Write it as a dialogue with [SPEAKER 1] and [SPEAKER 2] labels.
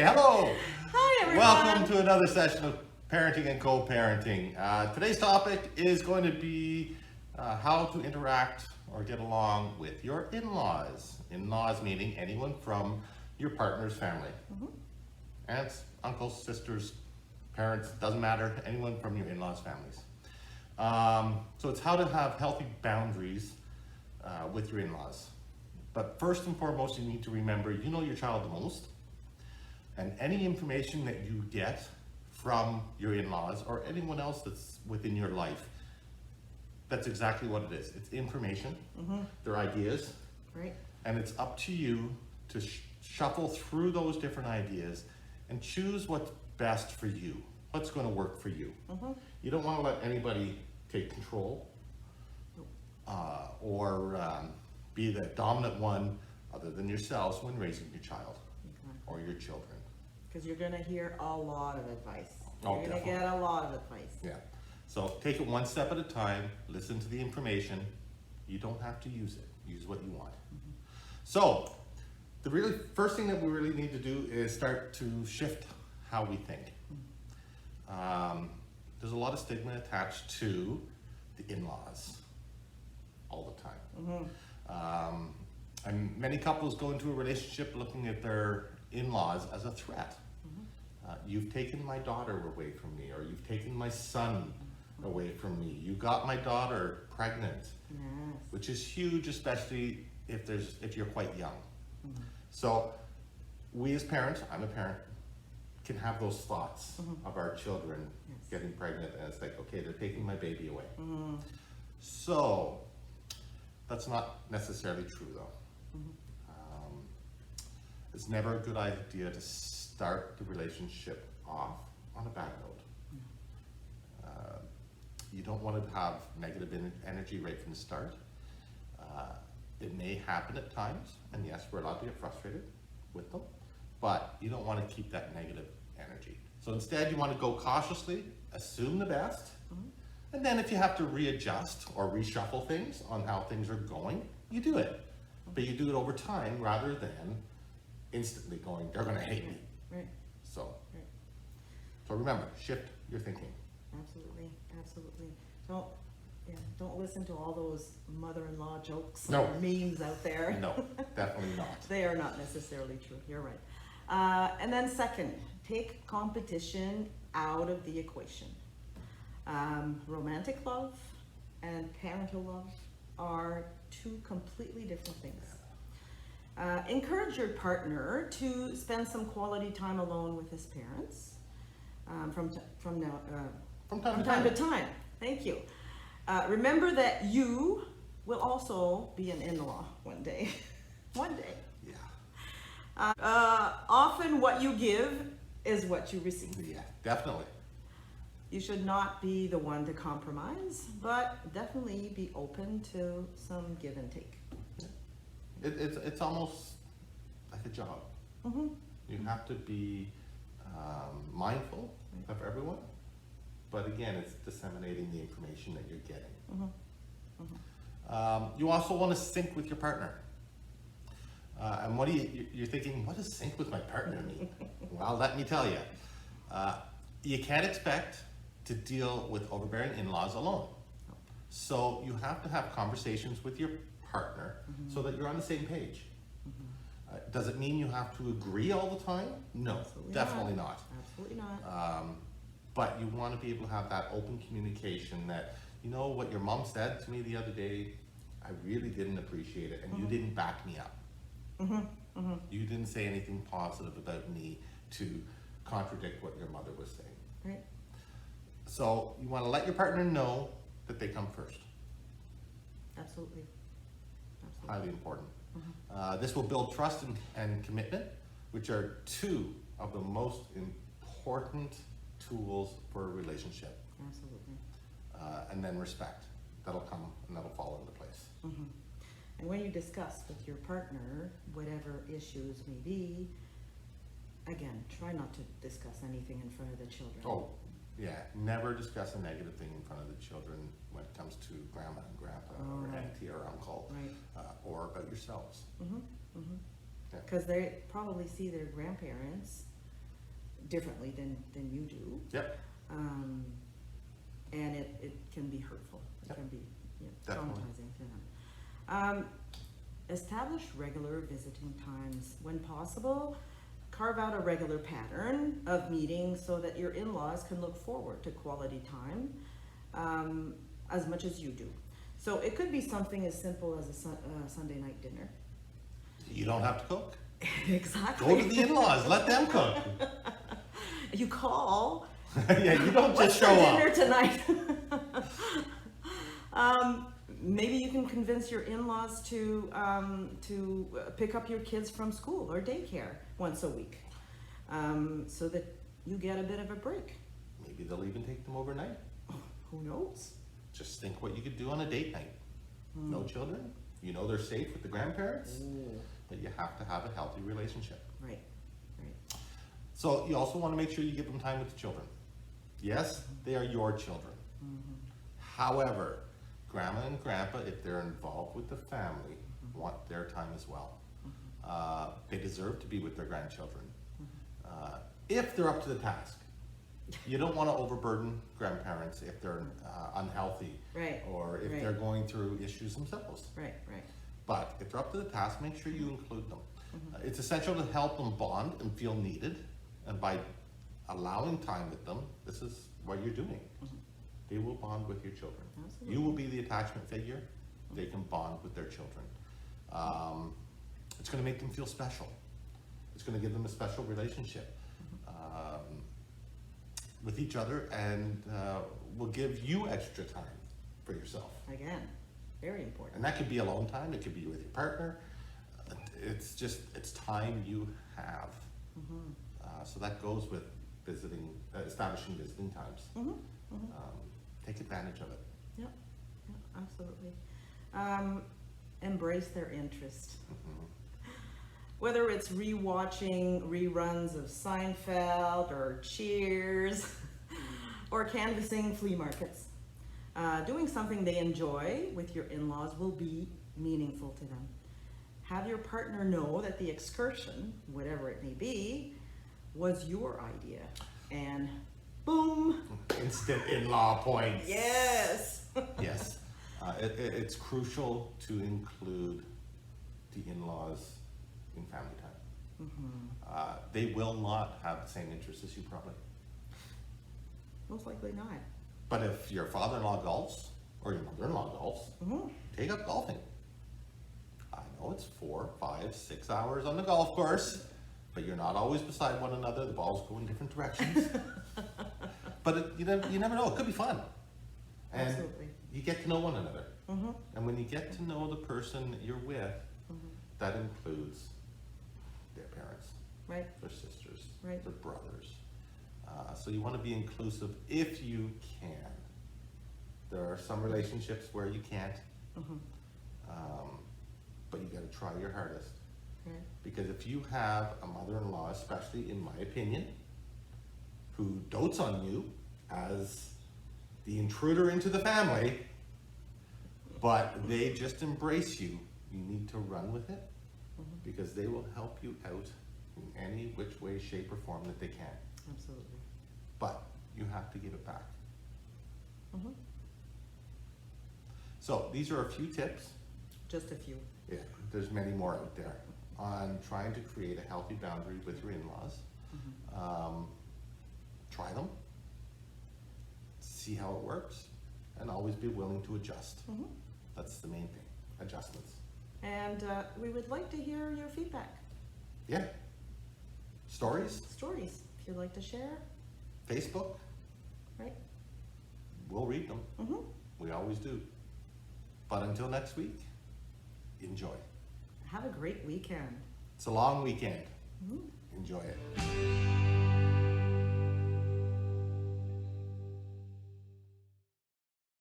[SPEAKER 1] Hello.
[SPEAKER 2] Hi, everyone.
[SPEAKER 1] Welcome to another session of Parenting and Co-Parenting. Today's topic is going to be how to interact or get along with your in-laws. In-laws meaning anyone from your partner's family. Aunts, uncles, sisters, parents, doesn't matter, anyone from your in-laws' families. So it's how to have healthy boundaries with your in-laws. But first and foremost, you need to remember, you know your child the most, and any information that you get from your in-laws or anyone else that's within your life, that's exactly what it is. It's information, their ideas,
[SPEAKER 2] Right.
[SPEAKER 1] and it's up to you to shuffle through those different ideas and choose what's best for you, what's going to work for you. You don't want to let anybody take control or be the dominant one other than yourselves when raising your child or your children.
[SPEAKER 2] Because you're going to hear a lot of advice.
[SPEAKER 1] Oh,
[SPEAKER 2] You're going to get a lot of advice.
[SPEAKER 1] Yeah. So take it one step at a time, listen to the information. You don't have to use it. Use what you want. So the really first thing that we really need to do is start to shift how we think. There's a lot of stigma attached to the in-laws all the time. And many couples go into a relationship looking at their in-laws as a threat. You've taken my daughter away from me, or you've taken my son away from me. You got my daughter pregnant, which is huge, especially if you're quite young. So we as parents, I'm a parent, can have those thoughts of our children getting pregnant, and it's like, okay, they're taking my baby away. So that's not necessarily true though. It's never a good idea to start the relationship off on a bad note. You don't want to have negative energy right from the start. It may happen at times, and yes, we're allowed to get frustrated with them, but you don't want to keep that negative energy. So instead, you want to go cautiously, assume the best, and then if you have to readjust or reshuffle things on how things are going, you do it. But you do it over time rather than instantly going, they're going to hate me.
[SPEAKER 2] Right.
[SPEAKER 1] So remember, shift your thinking.
[SPEAKER 2] Absolutely. Don't listen to all those mother-in-law jokes
[SPEAKER 1] No.
[SPEAKER 2] or memes out there.
[SPEAKER 1] No, definitely not.
[SPEAKER 2] They are not necessarily true. You're right. And then second, take competition out of the equation. Romantic love and parental love are two completely different things. Encourage your partner to spend some quality time alone with his parents from time to time. Thank you. Remember that you will also be an in-law one day. One day.
[SPEAKER 1] Yeah.
[SPEAKER 2] Often what you give is what you receive.
[SPEAKER 1] Yeah, definitely.
[SPEAKER 2] You should not be the one to compromise, but definitely be open to some give and take.
[SPEAKER 1] It's almost like a job. You have to be mindful of everyone, but again, it's disseminating the information that you're getting. You also want to sync with your partner. And what you're thinking, what does sync with my partner mean? Well, let me tell you. You can't expect to deal with overbearing in-laws alone. So you have to have conversations with your partner so that you're on the same page. Does it mean you have to agree all the time? No, definitely not.
[SPEAKER 2] Absolutely not.
[SPEAKER 1] But you want to be able to have that open communication that, you know, what your mom said to me the other day, I really didn't appreciate it, and you didn't back me up. You didn't say anything positive about me to contradict what your mother was saying.
[SPEAKER 2] Right.
[SPEAKER 1] So you want to let your partner know that they come first.
[SPEAKER 2] Absolutely.
[SPEAKER 1] Highly important. This will build trust and commitment, which are two of the most important tools for a relationship.
[SPEAKER 2] Absolutely.
[SPEAKER 1] And then respect. That'll come and that'll fall into place.
[SPEAKER 2] And when you discuss with your partner whatever issues may be, again, try not to discuss anything in front of the children.
[SPEAKER 1] Oh, yeah. Never discuss a negative thing in front of the children when it comes to grandma and grandpa or auntie or uncle,
[SPEAKER 2] or
[SPEAKER 1] about yourselves.
[SPEAKER 2] Because they probably see their grandparents differently than you do.
[SPEAKER 1] Yep.
[SPEAKER 2] And it can be hurtful. It
[SPEAKER 1] Yep.
[SPEAKER 2] can be
[SPEAKER 1] Definitely.
[SPEAKER 2] traumatizing to them. Establish regular visiting times when possible. Carve out a regular pattern of meetings so that your in-laws can look forward to quality time as much as you do. So it could be something as simple as a Sunday night dinner.
[SPEAKER 1] You don't have to cook.
[SPEAKER 2] Exactly.
[SPEAKER 1] Go to the in-laws, let them cook.
[SPEAKER 2] You call.
[SPEAKER 1] Yeah, you don't just show
[SPEAKER 2] What's for
[SPEAKER 1] up.
[SPEAKER 2] dinner tonight? Maybe you can convince your in-laws to pick up your kids from school or daycare once a week, so that you get a bit of a break.
[SPEAKER 1] Maybe they'll even take them overnight.
[SPEAKER 2] Who knows?
[SPEAKER 1] Just think what you could do on a date night. No children, you know they're safe with the grandparents, but you have to have a healthy relationship.
[SPEAKER 2] Right.
[SPEAKER 1] So you also want to make sure you give them time with the children. Yes, they are your children. However, grandma and grandpa, if they're involved with the family, want their time as well. They deserve to be with their grandchildren. If they're up to the task. You don't want to overburden grandparents if they're unhealthy,
[SPEAKER 2] Right.
[SPEAKER 1] or if
[SPEAKER 2] Right.
[SPEAKER 1] they're going through issues themselves.
[SPEAKER 2] Right.
[SPEAKER 1] But if they're up to the task, make sure you include them. It's essential to help them bond and feel needed, and by allowing time with them, this is what you're doing. They will bond with your children.
[SPEAKER 2] Absolutely.
[SPEAKER 1] You will be the attachment figure. They can bond with their children. It's going to make them feel special. It's going to give them a special relationship with each other, and will give you extra time for yourself.
[SPEAKER 2] Again, very important.
[SPEAKER 1] And that could be alone time, it could be with your partner. It's time you have. So that goes with establishing visiting times. Take advantage of it.
[SPEAKER 2] Yep, absolutely. Embrace their interest. Whether it's rewatching reruns of Seinfeld or Cheers or canvassing flea markets, doing something they enjoy with your in-laws will be meaningful to them. Have your partner know that the excursion, whatever it may be, was your idea, and boom.
[SPEAKER 1] Instant in-law points.
[SPEAKER 2] Yes.
[SPEAKER 1] Yes. It's crucial to include the in-laws in family time. They will not have the same interests as you probably.
[SPEAKER 2] Most likely not.
[SPEAKER 1] But if your father-in-law golfs, or your mother-in-law golfs, take up golfing. I know it's 4, 5, 6 hours on the golf course, but you're not always beside one another. The balls go in different directions. But you never know. It could be fun. And
[SPEAKER 2] Absolutely.
[SPEAKER 1] you get to know one another. And when you get to know the person that you're with, that includes their parents,
[SPEAKER 2] Right.
[SPEAKER 1] their sisters,
[SPEAKER 2] Right.
[SPEAKER 1] their brothers. So you want to be inclusive if you can. There are some relationships where you can't, but you got to try your hardest.
[SPEAKER 2] Right.
[SPEAKER 1] Because if you have a mother-in-law, especially in my opinion, who dotes on you as the intruder into the family, but they just embrace you, you need to run with it, because they will help you out in any which way, shape, or form that they can.
[SPEAKER 2] Absolutely.
[SPEAKER 1] But you have to give it back. So these are a few tips.
[SPEAKER 2] Just a few.
[SPEAKER 1] Yeah, there's many more out there on trying to create a healthy boundary with your in-laws. Try them, see how it works, and always be willing to adjust. That's the main thing, adjustments.
[SPEAKER 2] And we would like to hear your feedback.
[SPEAKER 1] Yeah. Stories,
[SPEAKER 2] Stories, if you'd like to share.
[SPEAKER 1] Facebook,
[SPEAKER 2] Right.
[SPEAKER 1] we'll read them. We always do. But until next week, enjoy.
[SPEAKER 2] Have a great weekend.
[SPEAKER 1] It's a long weekend. Enjoy it.